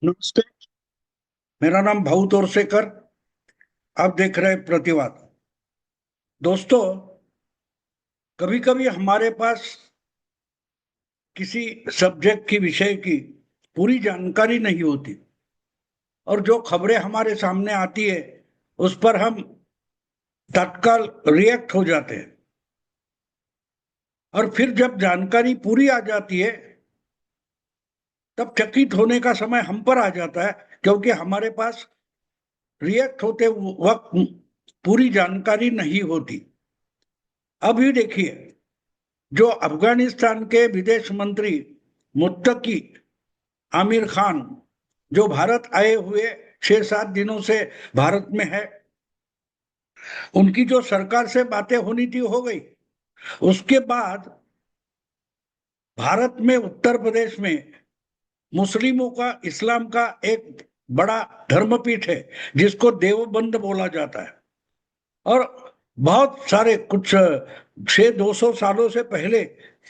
नमस्ते। मेरा नाम भाऊ तोरसेकर। आप देख रहे हैं प्रतिवाद। दोस्तों, कभी कभी हमारे पास किसी सब्जेक्ट की विषय की पूरी जानकारी नहीं होती और जो खबरें हमारे सामने आती है उस पर हम तत्काल रिएक्ट हो जाते हैं। और फिर जब जानकारी पूरी आ जाती है तब चकित होने का समय हम पर आ जाता है, क्योंकि हमारे पास रिएक्ट होते वक्त पूरी जानकारी नहीं होती। अभी देखिए, जो अफगानिस्तान के विदेश मंत्री मुत्तकी आमिर खान, जो भारत आए हुए 6-7 दिनों से भारत में है, उनकी जो सरकार से बातें होनी थी हो गई। उसके बाद भारत में उत्तर प्रदेश में मुस्लिमों का, इस्लाम का एक बड़ा धर्मपीठ है जिसको देवबंद बोला जाता है। और बहुत सारे कुछ 600-200 सालों से पहले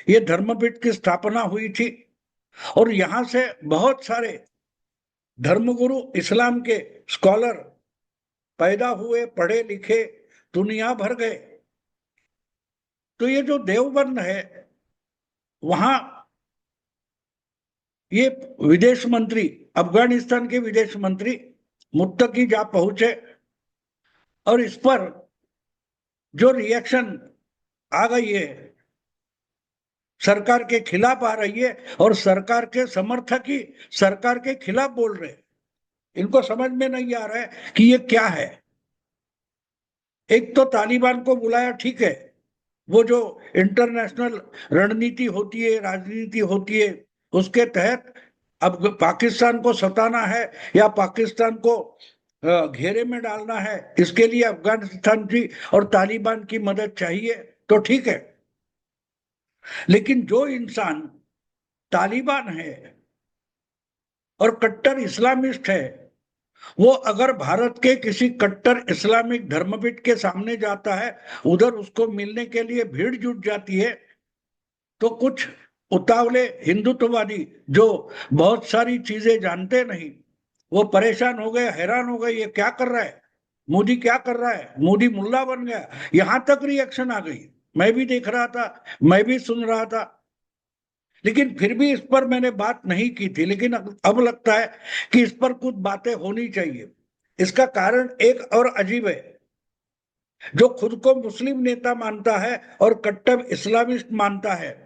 ये धर्मपीठ की स्थापना हुई थी और यहां से बहुत सारे धर्मगुरु, इस्लाम के स्कॉलर पैदा हुए, पढ़े लिखे, दुनिया भर गए। तो ये जो देवबंद है, वहां ये विदेश मंत्री, अफगानिस्तान के विदेश मंत्री मुत्तकी जा पहुंचे और इस पर जो रिएक्शन आ गई है, सरकार के खिलाफ आ रही है और सरकार के समर्थक ही सरकार के खिलाफ बोल रहे हैं। इनको समझ में नहीं आ रहा है कि ये क्या है। एक तो तालिबान को बुलाया, ठीक है, वो जो इंटरनेशनल रणनीति होती है, राजनीति होती है, उसके तहत अब पाकिस्तान को सताना है या पाकिस्तान को घेरे में डालना है, इसके लिए अफगानिस्तान की और तालिबान की मदद चाहिए, तो ठीक है। लेकिन जो इंसान तालिबान है और कट्टर इस्लामिस्ट है, वो अगर भारत के किसी कट्टर इस्लामिक धर्मपीठ के सामने जाता है, उधर उसको मिलने के लिए भीड़ जुट जाती है, तो कुछ उतावले हिंदुत्ववादी जो बहुत सारी चीजें जानते नहीं, वो परेशान हो गए, हैरान हो गए, ये क्या कर रहा है, मोदी क्या कर रहा है, मोदी मुल्ला बन गया, यहां तक रिएक्शन आ गई। मैं भी देख रहा था, मैं भी सुन रहा था, लेकिन फिर भी इस पर मैंने बात नहीं की थी। लेकिन अब लगता है कि इस पर कुछ बातें होनी चाहिए। इसका कारण एक और अजीब है। जो खुद को मुस्लिम नेता मानता है और कट्टर इस्लामिस्ट मानता है,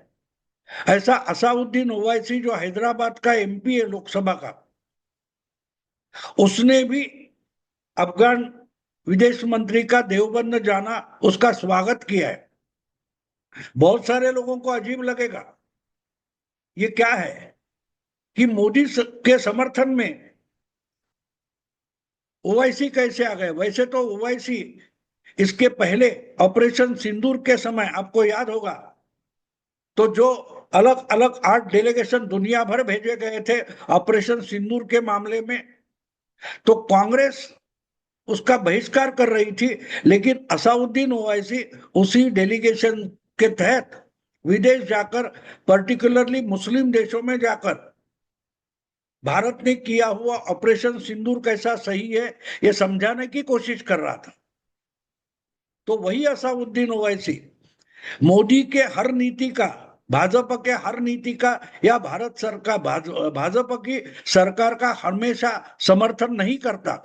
ऐसा असाउद्दीन ओवैसी, जो हैदराबाद का एमपी है लोकसभा का, उसने भी अफगान विदेश मंत्री का देवबंद जाना, उसका स्वागत किया है। बहुत सारे लोगों को अजीब लगेगा, ये क्या है कि मोदी के समर्थन में ओवैसी कैसे आ गए। वैसे तो ओवैसी इसके पहले ऑपरेशन सिंदूर के समय, आपको याद होगा, तो जो अलग अलग 8 डेलीगेशन दुनिया भर भेजे गए थे ऑपरेशन सिंदूर के मामले में, तो कांग्रेस उसका बहिष्कार कर रही थी। लेकिन असाउद्दीन ओवैसी उसी डेलीगेशन के तहत विदेश जाकर, पर्टिकुलरली मुस्लिम देशों में जाकर, भारत ने किया हुआ ऑपरेशन सिंदूर कैसा सही है ये समझाने की कोशिश कर रहा था। तो वही असाउद्दीन ओवैसी मोदी के हर नीति का, भाजपा के हर नीति का या भारत सरकार, भाजपा की सरकार का हमेशा समर्थन नहीं करता।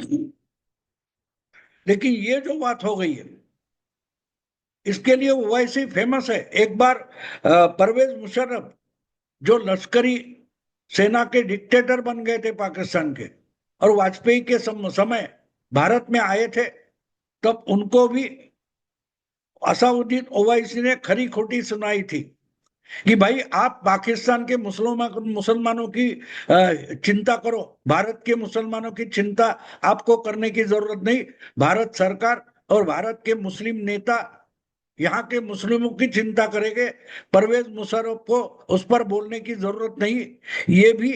लेकिन ये जो बात हो गई है, इसके लिए ओवैसी फेमस है। एक बार परवेज मुशर्रफ, जो लश्करी सेना के डिक्टेटर बन गए थे पाकिस्तान के, और वाजपेयी के समय भारत में आए थे, तब उनको भी असाउद्दीन ओवैसी ने खरी खोटी सुनाई थी कि भाई आप पाकिस्तान के मुसलमानों की चिंता करो, भारत के मुसलमानों की चिंता आपको करने की जरूरत नहीं। भारत सरकार और भारत के मुस्लिम नेता यहाँ के मुस्लिमों की चिंता करेंगे, परवेज मुशर्रफ को उस पर बोलने की जरूरत नहीं। ये भी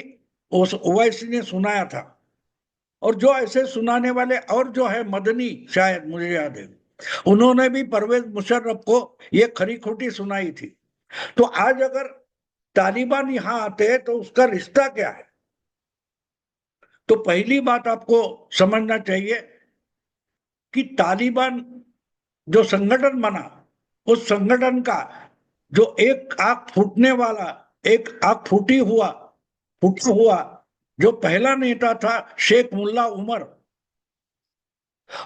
उस ओवैसी ने सुनाया था। और जो ऐसे सुनाने वाले और जो है मदनी, शायद मुझे याद है, उन्होंने भी परवेज मुशर्रफ को ये खरी खोटी सुनाई थी। तो आज अगर तालिबान यहां आते हैं तो उसका रिश्ता क्या है। तो पहली बात आपको समझना चाहिए कि तालिबान जो संगठन बना, उस संगठन का जो एक आंख फूटने वाला, एक आंख फूटा हुआ जो पहला नेता था, शेख मुल्ला उमर,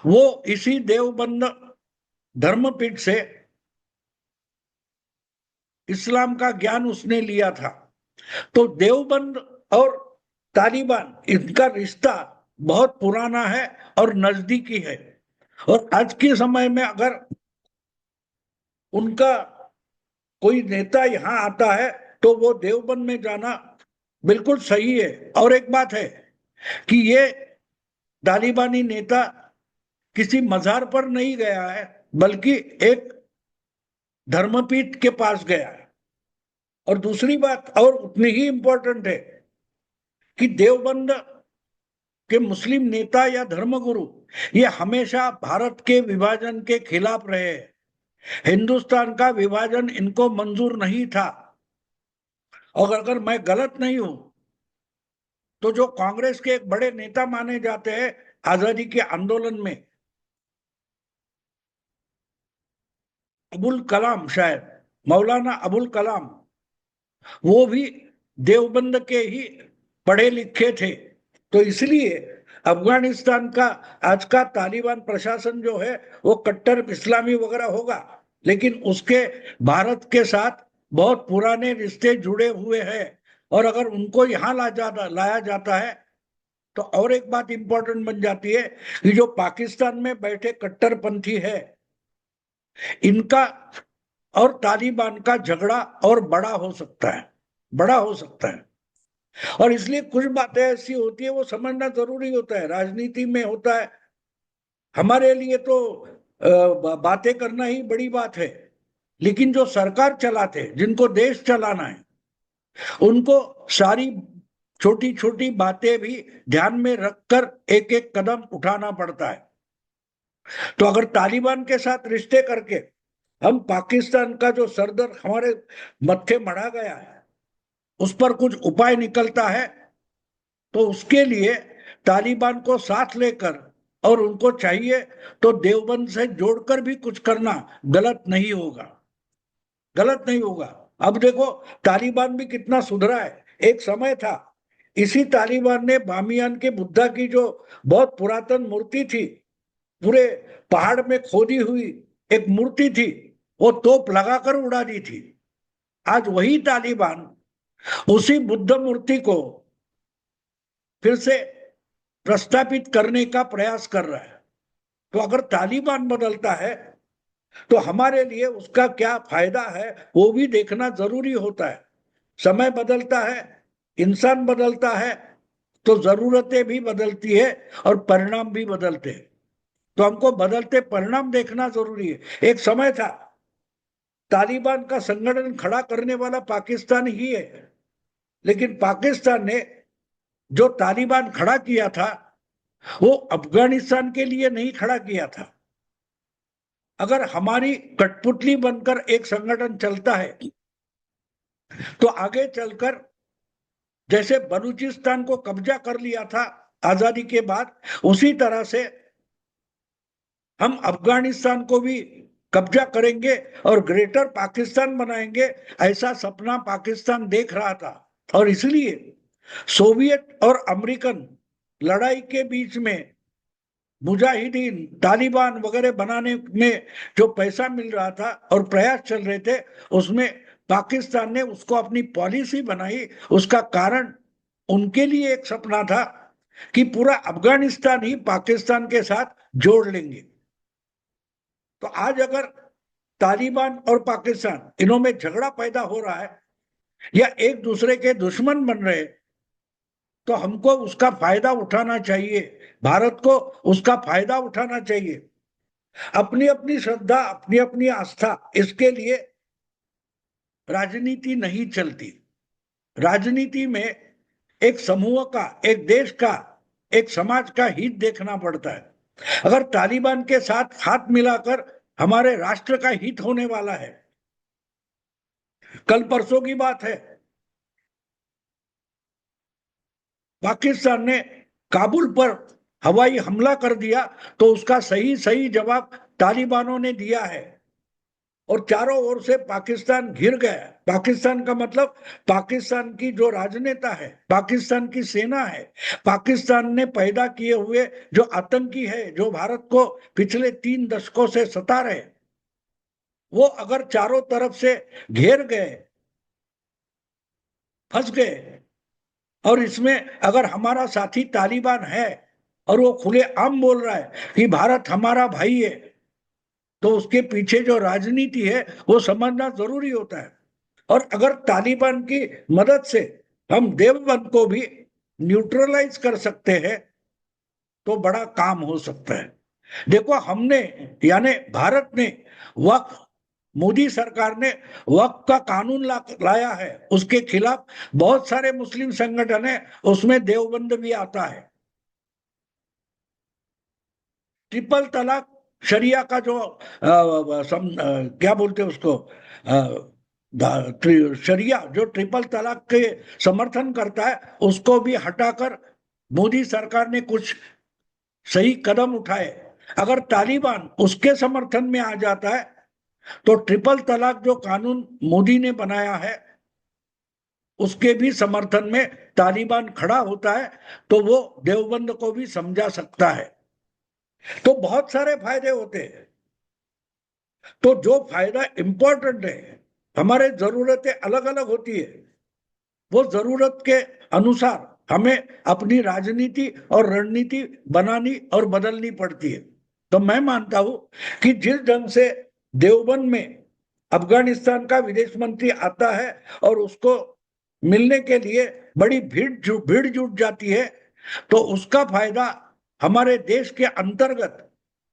वो इसी देवबंद धर्मपीठ से इस्लाम का ज्ञान उसने लिया था। तो देवबंद और तालिबान, इनका रिश्ता बहुत पुराना है और नजदीकी है। और आज के समय में अगर उनका कोई नेता यहाँ आता है तो वो देवबंद में जाना बिल्कुल सही है। और एक बात है कि ये तालिबानी नेता किसी मजार पर नहीं गया है, बल्कि एक धर्मपीठ के पास गया है। और दूसरी बात और उतनी ही इंपॉर्टेंट है कि देवबंद के मुस्लिम नेता या धर्मगुरु ये हमेशा भारत के विभाजन के खिलाफ रहे। हिंदुस्तान का विभाजन इनको मंजूर नहीं था। और अगर मैं गलत नहीं हूं तो जो कांग्रेस के एक बड़े नेता माने जाते हैं आजादी के आंदोलन में, अबुल कलाम, शायद मौलाना अबुल कलाम, वो भी देवबंद के ही पढ़े लिखे थे। तो इसलिए अफगानिस्तान का आज का तालिबान प्रशासन जो है वो कट्टर इस्लामी वगैरह होगा, लेकिन उसके भारत के साथ बहुत पुराने रिश्ते जुड़े हुए हैं। और अगर उनको यहाँ लाया जाता है तो और एक बात इंपॉर्टेंट बन जाती है कि जो पाकिस्तान में बैठे कट्टरपंथी है, इनका और तालिबान का झगड़ा और बड़ा हो सकता है, बड़ा हो सकता है। और इसलिए कुछ बातें ऐसी होती है वो समझना जरूरी होता है, राजनीति में होता है। हमारे लिए तो बातें करना ही बड़ी बात है, लेकिन जो सरकार चलाते, जिनको देश चलाना है, उनको सारी छोटी छोटी बातें भी ध्यान में रखकर एक एक कदम उठाना पड़ता है। तो अगर तालिबान के साथ रिश्ते करके हम पाकिस्तान का जो सरदर्द हमारे मत्थे मढ़ा गया है उस पर कुछ उपाय निकलता है, तो उसके लिए तालिबान को साथ लेकर और उनको चाहिए तो देवबंद से जोड़कर भी कुछ करना गलत नहीं होगा, गलत नहीं होगा। अब देखो तालिबान भी कितना सुधरा है। एक समय था, इसी तालिबान ने बामियान के बुद्धा की जो बहुत पुरातन मूर्ति थी, पूरे पहाड़ में खोदी हुई एक मूर्ति थी, वो तोप लगाकर उड़ा दी थी। आज वही तालिबान उसी बुद्ध मूर्ति को फिर से प्रस्तापित करने का प्रयास कर रहा है। तो अगर तालिबान बदलता है तो हमारे लिए उसका क्या फायदा है वो भी देखना जरूरी होता है। समय बदलता है, इंसान बदलता है, तो जरूरतें भी बदलती है और परिणाम भी बदलते हैं। तो हमको बदलते परिणाम देखना जरूरी है। एक समय था तालिबान का संगठन खड़ा करने वाला पाकिस्तान ही है, लेकिन पाकिस्तान ने जो तालिबान खड़ा किया था वो अफगानिस्तान के लिए नहीं खड़ा किया था। अगर हमारी कठपुतली बनकर एक संगठन चलता है तो आगे चलकर जैसे बलूचिस्तान को कब्जा कर लिया था आजादी के बाद, उसी तरह से हम अफगानिस्तान को भी कब्जा करेंगे और ग्रेटर पाकिस्तान बनाएंगे। ऐसा सपना पाकिस्तान देख रहा था। और इसलिए सोवियत और अमेरिकन लड़ाई के बीच में मुजाहिदीन तालिबान वगैरह बनाने में जो पैसा मिल रहा था और प्रयास चल रहे थे, उसमें पाकिस्तान ने उसको अपनी पॉलिसी बनाई। उसका कारण उनके लिए एक सपना था कि पूरा अफगानिस्तान ही पाकिस्तान के साथ जोड़ लेंगे। तो आज अगर तालिबान और पाकिस्तान इनों में झगड़ा पैदा हो रहा है या एक दूसरे के दुश्मन बन रहे, तो हमको उसका फायदा उठाना चाहिए। भारत को उसका फायदा उठाना चाहिए। अपनी अपनी श्रद्धा, अपनी अपनी आस्था, इसके लिए राजनीति नहीं चलती। राजनीति में एक समूह का, एक देश का, एक समाज का हित देखना पड़ता है। अगर तालिबान के साथ हाथ मिलाकर हमारे राष्ट्र का हित होने वाला है, कल परसों की बात है, पाकिस्तान ने काबुल पर हवाई हमला कर दिया, तो उसका सही सही जवाब तालिबानों ने दिया है, और चारों ओर से पाकिस्तान घिर गया। पाकिस्तान का मतलब पाकिस्तान की जो राजनेता है, पाकिस्तान की सेना है, पाकिस्तान ने पैदा किए हुए जो आतंकी है, जो भारत को पिछले 3 दशकों से सता रहे, वो अगर चारों तरफ से घेर गए, फंस गए, और इसमें अगर हमारा साथी तालिबान है और वो खुले आम बोल रहा है कि भारत हमारा भाई है, तो उसके पीछे जो राजनीति है वो समझना जरूरी होता है। और अगर तालिबान की मदद से हम देवबंद को भी न्यूट्रलाइज कर सकते हैं, तो बड़ा काम हो सकता है। देखो, हमने, यानी भारत ने वक्फ, मोदी सरकार ने वक्फ का कानून लाया है, उसके खिलाफ बहुत सारे मुस्लिम संगठन है, उसमें देवबंद भी आता है। ट्रिपल तलाक, शरिया का जो क्या बोलते हैं उसको, शरिया जो ट्रिपल तलाक के समर्थन करता है, उसको भी हटाकर मोदी सरकार ने कुछ सही कदम उठाए। अगर तालिबान उसके समर्थन में आ जाता है, तो ट्रिपल तलाक जो कानून मोदी ने बनाया है, उसके भी समर्थन में तालिबान खड़ा होता है, तो वो देवबंद को भी समझा सकता है। तो बहुत सारे फायदे होते हैं। तो जो फायदा इंपॉर्टेंट है, हमारे जरूरतें अलग अलग होती है, वो जरूरत के अनुसार हमें अपनी राजनीति और रणनीति बनानी और बदलनी पड़ती है। तो मैं मानता हूं कि जिस ढंग से देवबंद में अफगानिस्तान का विदेश मंत्री आता है और उसको मिलने के लिए बड़ी भीड़ जुट जाती है, तो उसका फायदा हमारे देश के अंतर्गत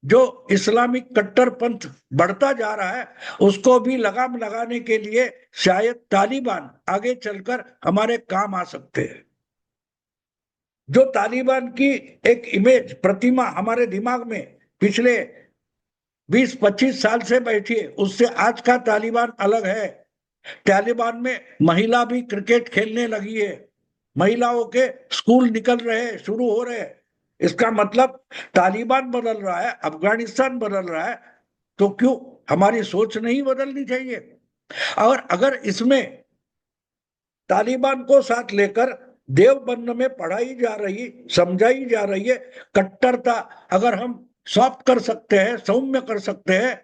जो इस्लामिक कट्टरपंथ बढ़ता जा रहा है, उसको भी लगाम लगाने के लिए शायद तालिबान आगे चलकर हमारे काम आ सकते हैं। जो तालिबान की एक इमेज, प्रतिमा हमारे दिमाग में पिछले 20-25 साल से बैठी है, उससे आज का तालिबान अलग है। तालिबान में महिला भी क्रिकेट खेलने लगी है, महिलाओं के स्कूल निकल रहे हैं, शुरू हो रहे हैं। इसका मतलब तालिबान बदल रहा है, अफगानिस्तान बदल रहा है, तो क्यों हमारी सोच नहीं बदलनी चाहिए? और अगर इसमें तालिबान को साथ लेकर देवबंद में पढ़ाई जा रही, समझाई जा रही है कट्टरता, अगर हम सॉफ्ट कर सकते हैं, सौम्य कर सकते हैं,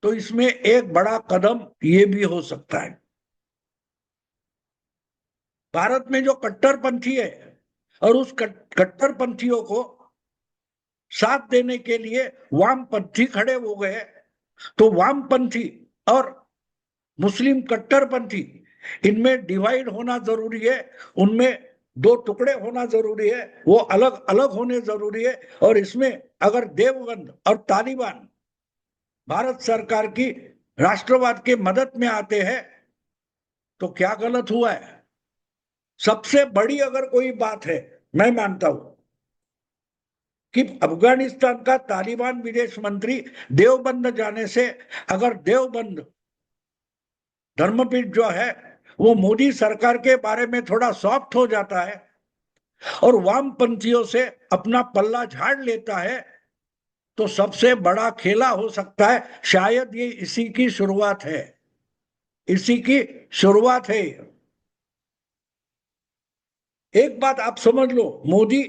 तो इसमें एक बड़ा कदम ये भी हो सकता है। भारत में जो कट्टरपंथी है, और उस कट्टरपंथियों को साथ देने के लिए वामपंथी खड़े हो गए, तो वामपंथी और मुस्लिम कट्टरपंथी, इनमें डिवाइड होना जरूरी है, उनमें दो टुकड़े होना जरूरी है, वो अलग अलग होने जरूरी है। और इसमें अगर देवबंद और तालिबान भारत सरकार की राष्ट्रवाद के मदद में आते हैं, तो क्या गलत हुआ है? सबसे बड़ी अगर कोई बात है, मैं मानता हूं कि अफगानिस्तान का तालिबान विदेश मंत्री देवबंद जाने से, अगर देवबंद धर्मपीठ जो है वो मोदी सरकार के बारे में थोड़ा सॉफ्ट हो जाता है और वामपंथियों से अपना पल्ला झाड़ लेता है, तो सबसे बड़ा खेला हो सकता है। शायद ये इसी की शुरुआत है, इसी की शुरुआत है। एक बात आप समझ लो, मोदी,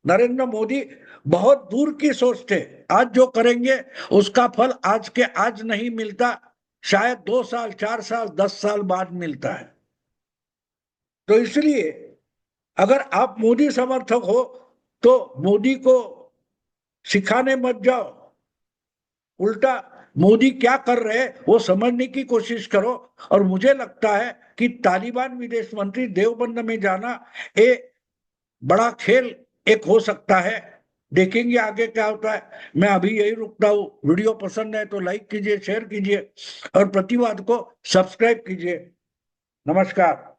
नरेंद्र मोदी बहुत दूर की सोच थे। आज जो करेंगे उसका फल आज के आज नहीं मिलता, शायद 2 साल, 4 साल, 10 साल बाद मिलता है। तो इसलिए अगर आप मोदी समर्थक हो, तो मोदी को सिखाने मत जाओ, उल्टा मोदी क्या कर रहे हैं वो समझने की कोशिश करो। और मुझे लगता है कि तालिबान विदेश मंत्री देवबंद में जाना एक बड़ा खेल एक हो सकता है। देखेंगे आगे क्या होता है। मैं अभी यही रुकता हूँ। वीडियो पसंद है तो लाइक कीजिए, शेयर कीजिए और प्रतिवाद को सब्सक्राइब कीजिए। नमस्कार।